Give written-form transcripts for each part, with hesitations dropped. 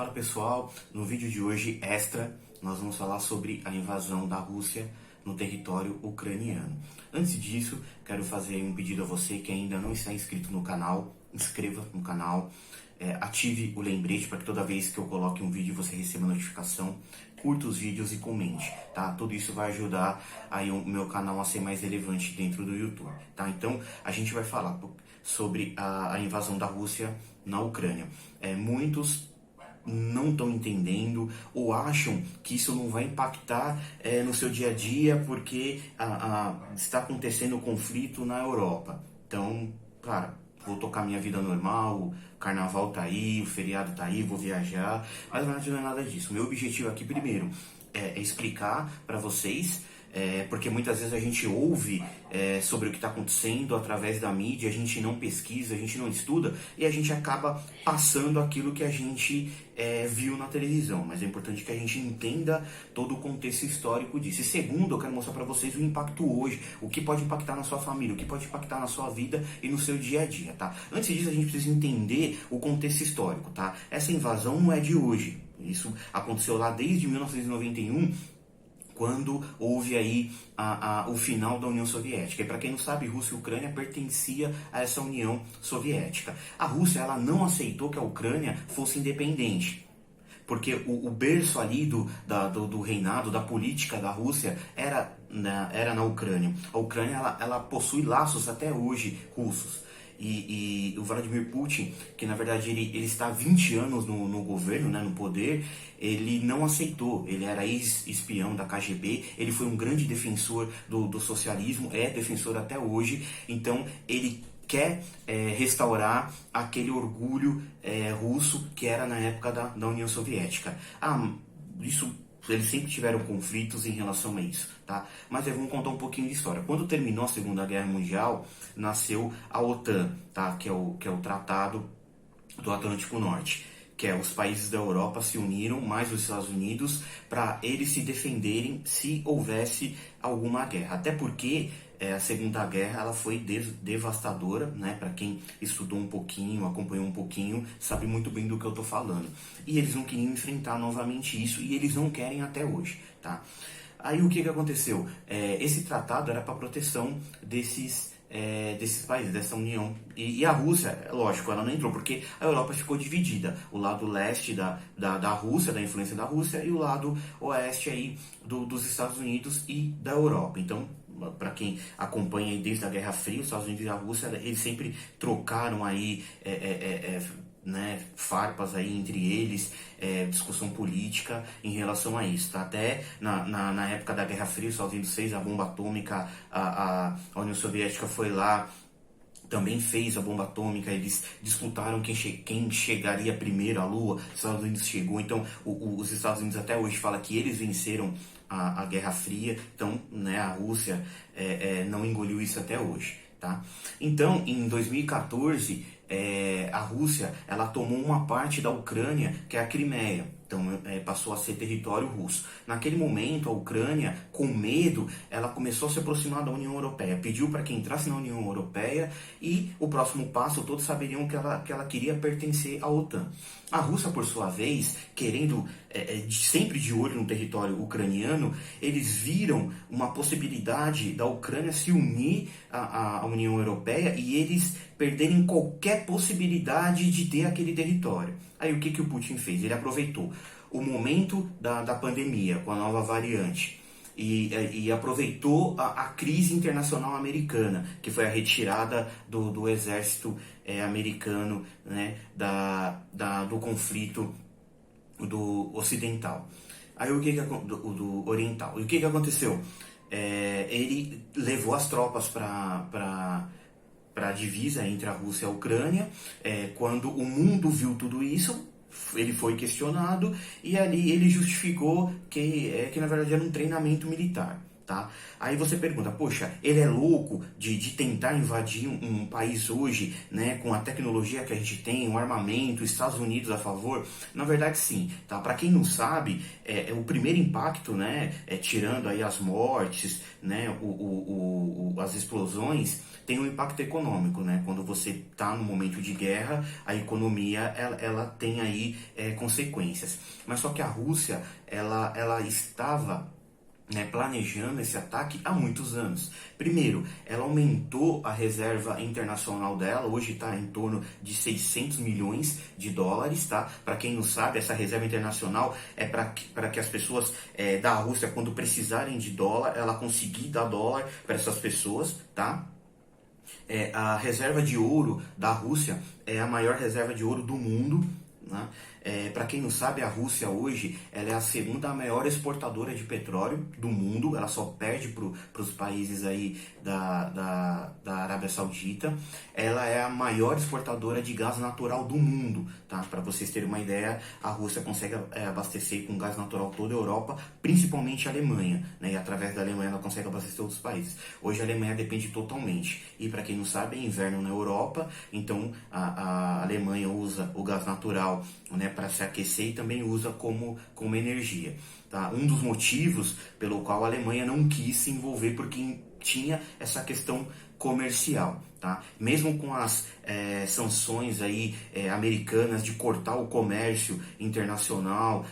Fala pessoal, no vídeo de hoje extra nós vamos falar sobre a invasão da Rússia no território ucraniano. Antes disso, quero fazer um pedido a você que ainda não está inscrito no canal, inscreva no canal, ative o lembrete para que toda vez que eu coloque um vídeo você receba notificação, curta os vídeos e comente, tá? Tudo isso vai ajudar aí o meu canal a ser mais relevante dentro do YouTube, tá? Então, a gente vai falar sobre a invasão da Rússia na Ucrânia. Muitos não estão entendendo ou acham que isso não vai impactar no seu dia a dia porque está acontecendo o conflito na Europa. Então, claro, vou tocar minha vida normal, o carnaval tá aí, o feriado tá aí, vou viajar, mas na verdade não é nada disso. Meu objetivo aqui primeiro é explicar para vocês, porque muitas vezes a gente ouve sobre o que está acontecendo através da mídia, a gente não pesquisa, a gente não estuda e a gente acaba passando aquilo que a gente viu na televisão. Mas é importante que a gente entenda todo o contexto histórico disso. E segundo, eu quero mostrar para vocês o impacto hoje, o que pode impactar na sua família, o que pode impactar na sua vida e no seu dia a dia, tá? Antes disso, a gente precisa entender o contexto histórico, tá? Essa invasão não é de hoje. Isso aconteceu lá desde 1991, quando houve aí o final da União Soviética. E para quem não sabe, Rússia e Ucrânia pertencia a essa União Soviética. A Rússia ela não aceitou que a Ucrânia fosse independente, porque o berço ali do reinado, da política da Rússia era na Ucrânia. A Ucrânia ela possui laços até hoje russos. E o Vladimir Putin, que na verdade ele está há 20 anos no governo, né, no poder, ele não aceitou. Ele era ex-espião da KGB, ele foi um grande defensor do socialismo, é defensor até hoje. Então ele quer restaurar aquele orgulho russo que era na época da União Soviética. Eles sempre tiveram conflitos em relação a isso, tá? Mas vamos contar um pouquinho de história. Quando terminou a Segunda Guerra Mundial, nasceu a OTAN, tá? Que é o Tratado do Atlântico Norte, que é os países da Europa se uniram, mais os Estados Unidos, para eles se defenderem se houvesse alguma guerra. Até porque a Segunda Guerra ela foi devastadora, né? Para quem estudou um pouquinho, acompanhou um pouquinho, sabe muito bem do que eu estou falando. E eles não queriam enfrentar novamente isso e eles não querem até hoje, tá? Aí o que aconteceu? Esse tratado era para proteção desses países, dessa união. E a Rússia, lógico, ela não entrou, porque a Europa ficou dividida. O lado leste da Rússia, da influência da Rússia, e o lado oeste aí dos Estados Unidos e da Europa. Então, para quem acompanha aí desde a Guerra Fria, os Estados Unidos e a Rússia, eles sempre trocaram aí farpas aí entre eles, discussão política em relação a isso, tá? Até na época da Guerra Fria, os Estados Unidos fez a bomba atômica, a União Soviética foi lá, também fez a bomba atômica, eles disputaram quem chegaria primeiro à Lua, os Estados Unidos chegou, então os Estados Unidos até hoje falam que eles venceram a Guerra Fria, então né, a Rússia não engoliu isso até hoje, tá? Então, em 2014, a Rússia ela tomou uma parte da Ucrânia, que é a Crimeia. Então passou a ser território russo. Naquele momento, a Ucrânia, com medo, ela começou a se aproximar da União Europeia. Pediu para que entrasse na União Europeia e o próximo passo, todos saberiam que ela queria pertencer à OTAN. A Rússia, por sua vez, querendo, sempre de olho no território ucraniano, eles viram uma possibilidade da Ucrânia se unir à União Europeia e eles perderem qualquer possibilidade de ter aquele território. Aí o que o Putin fez? Ele aproveitou o momento da pandemia com a nova variante e aproveitou a crise internacional americana, que foi a retirada do exército americano, né, do conflito do ocidental. Aí do oriental. E o que aconteceu? Ele levou as tropas para a divisa entre a Rússia e a Ucrânia. Quando o mundo viu tudo isso, ele foi questionado e ali ele justificou que na verdade era um treinamento militar. tá? Aí você pergunta, poxa, ele é louco de tentar invadir um país hoje, né, com a tecnologia que a gente tem, o armamento, Estados Unidos a favor? Na verdade, sim, tá? Para quem não sabe, o primeiro impacto, né, tirando aí as mortes, né, as explosões, tem um impacto econômico, né? Quando você está no momento de guerra, a economia ela tem aí consequências. Mas só que a Rússia ela estava, né, planejando esse ataque há muitos anos. Primeiro, ela aumentou a reserva internacional dela, hoje está em torno de 600 milhões de dólares, tá? Para quem não sabe, essa reserva internacional é para que as pessoas da Rússia, quando precisarem de dólar, ela conseguir dar dólar para essas pessoas, tá? A reserva de ouro da Rússia é a maior reserva de ouro do mundo, né? Para quem não sabe, a Rússia hoje ela é a segunda maior exportadora de petróleo do mundo, ela só perde para os países aí da Arábia Saudita. Ela é a maior exportadora de gás natural do mundo, tá? Para vocês terem uma ideia, a Rússia consegue abastecer com gás natural toda a Europa, principalmente a Alemanha, né? E através da Alemanha ela consegue abastecer outros países. Hoje a Alemanha depende totalmente, e para quem não sabe, é inverno na Europa, então a Alemanha usa o gás natural, né, para se aquecer e também usa como energia. Tá? Um dos motivos pelo qual a Alemanha não quis se envolver, porque tinha essa questão comercial. Tá? Mesmo com as sanções aí, americanas de cortar o comércio internacional,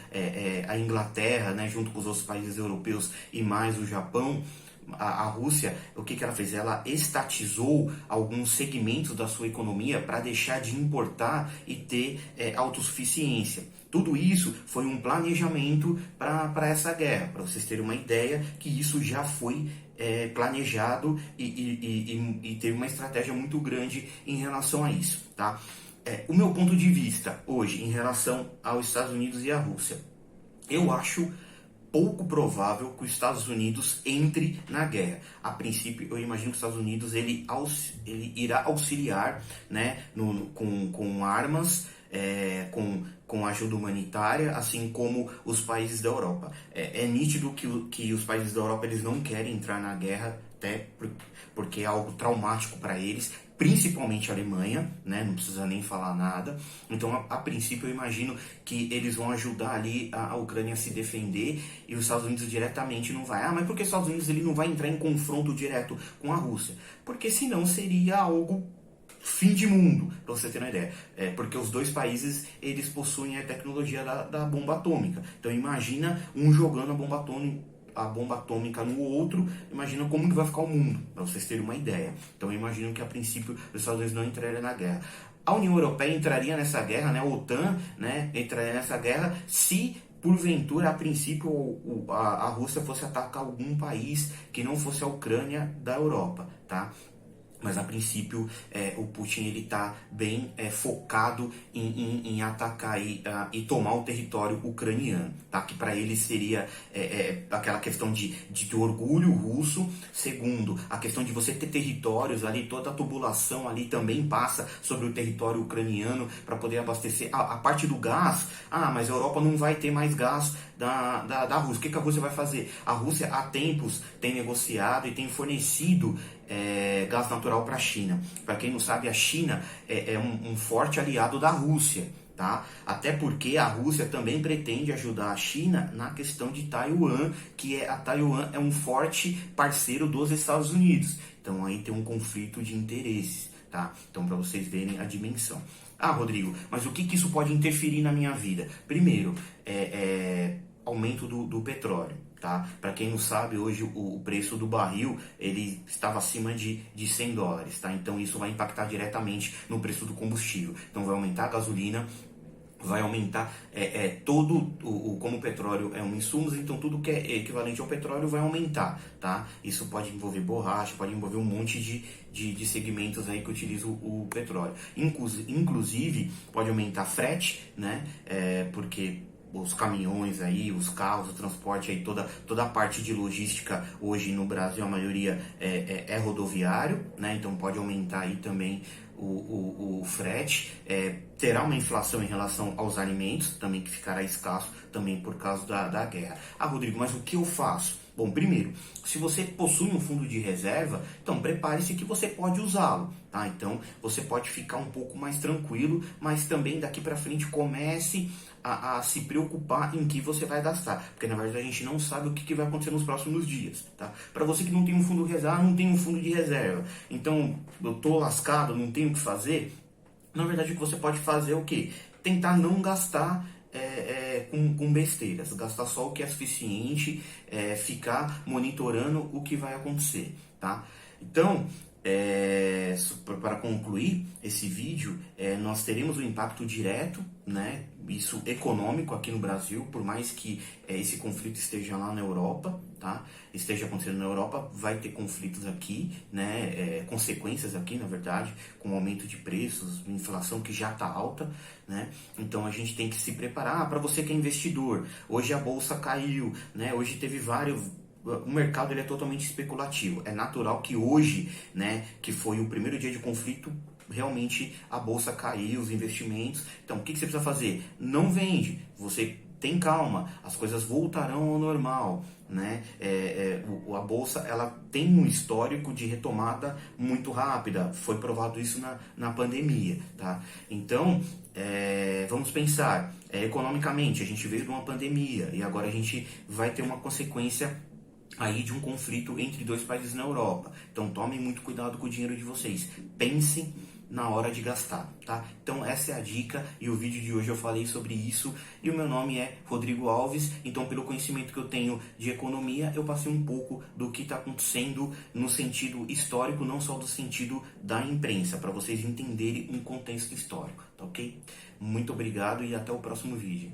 a Inglaterra, né, junto com os outros países europeus e mais o Japão, a Rússia, o que ela fez? Ela estatizou alguns segmentos da sua economia para deixar de importar e ter autossuficiência. Tudo isso foi um planejamento para essa guerra, para vocês terem uma ideia que isso já foi planejado e teve uma estratégia muito grande em relação a isso. Tá? O meu ponto de vista hoje em relação aos Estados Unidos e à Rússia, eu acho pouco provável que os Estados Unidos entre na guerra. A princípio, eu imagino que os Estados Unidos ele irá auxiliar, né, com armas, com ajuda humanitária, assim como os países da Europa. É nítido que os países da Europa eles não querem entrar na guerra, até porque é algo traumático para eles, principalmente a Alemanha, né? Não precisa nem falar nada. Então, a princípio, eu imagino que eles vão ajudar ali a Ucrânia a se defender, e os Estados Unidos diretamente não vai. Mas por que os Estados Unidos ele não vai entrar em confronto direto com a Rússia? Porque senão seria algo fim de mundo, para você ter uma ideia. Porque os dois países eles possuem a tecnologia da bomba atômica. Então, imagina um jogando a bomba atômica no outro, imagina como que vai ficar o mundo, para vocês terem uma ideia. Então eu imagino que a princípio os Estados Unidos não entrariam na guerra. A União Europeia entraria nessa guerra, né? A OTAN, né, entraria nessa guerra se porventura, a princípio, a Rússia fosse atacar algum país que não fosse a Ucrânia da Europa, tá? Mas a princípio o Putin ele está bem focado em atacar e tomar o território ucraniano, tá? Que para ele seria aquela questão de orgulho russo. Segundo, a questão de você ter territórios ali, toda a tubulação ali também passa sobre o território ucraniano para poder abastecer. A parte do gás, mas a Europa não vai ter mais gás da Rússia. O que a Rússia vai fazer? A Rússia há tempos tem negociado e tem fornecido gás natural para a China. Para quem não sabe, a China é um forte aliado da Rússia, tá? Até porque a Rússia também pretende ajudar a China na questão de Taiwan, que a Taiwan é um forte parceiro dos Estados Unidos. Então aí tem um conflito de interesses, tá? Então para vocês verem a dimensão. Rodrigo, mas o que isso pode interferir na minha vida? Primeiro, aumento do petróleo. Tá? Para quem não sabe, hoje o preço do barril ele estava acima de $100, tá? Então isso vai impactar diretamente no preço do combustível. Então vai aumentar a gasolina, vai aumentar todo como o petróleo é um insumo, então tudo que é equivalente ao petróleo vai aumentar, tá? Isso pode envolver borracha, pode envolver um monte de segmentos aí que utilizam o petróleo. Inclusive pode aumentar frete, né? Porque os caminhões aí, os carros, o transporte aí, toda a parte de logística hoje no Brasil, a maioria é rodoviário, né? Então pode aumentar aí também o frete. Terá uma inflação em relação aos alimentos, também que ficará escasso também por causa da guerra. Rodrigo, mas o que eu faço? Bom, primeiro, se você possui um fundo de reserva, então prepare-se que você pode usá-lo, tá? Então você pode ficar um pouco mais tranquilo, mas também daqui para frente comece a se preocupar em que você vai gastar, porque na verdade a gente não sabe o que vai acontecer nos próximos dias, tá? Para você que não tem um fundo de reserva, não tem um fundo de reserva, então eu tô lascado, não tenho o que fazer. Na verdade, o que você pode fazer é o quê? Tentar não gastar com besteiras, gastar só o que é suficiente, ficar monitorando o que vai acontecer, tá? Então, para concluir esse vídeo, nós teremos um impacto direto, né, isso econômico aqui no Brasil, por mais que esse conflito esteja lá na Europa, tá? Esteja acontecendo na Europa, vai ter conflitos aqui, né, consequências aqui, na verdade, com o aumento de preços, inflação que já está alta, né? Então a gente tem que se preparar. Para você que é investidor, hoje a bolsa caiu, né? Hoje teve vários. O mercado ele é totalmente especulativo. É natural que hoje, né, que foi o primeiro dia de conflito, realmente a bolsa caiu, os investimentos. Então, o que você precisa fazer? Não vende. Você tem calma, as coisas voltarão ao normal, né? A bolsa ela tem um histórico de retomada muito rápida. Foi provado isso na pandemia, tá? Então, vamos pensar economicamente. A gente veio de uma pandemia e agora a gente vai ter uma consequência aí de um conflito entre dois países na Europa. Então tomem muito cuidado com o dinheiro de vocês. Pensem na hora de gastar, tá? Então essa é a dica e o vídeo de hoje eu falei sobre isso e o meu nome é Rodrigo Alves. Então pelo conhecimento que eu tenho de economia, eu passei um pouco do que está acontecendo no sentido histórico, não só do sentido da imprensa, para vocês entenderem um contexto histórico, tá ok? Muito obrigado e até o próximo vídeo.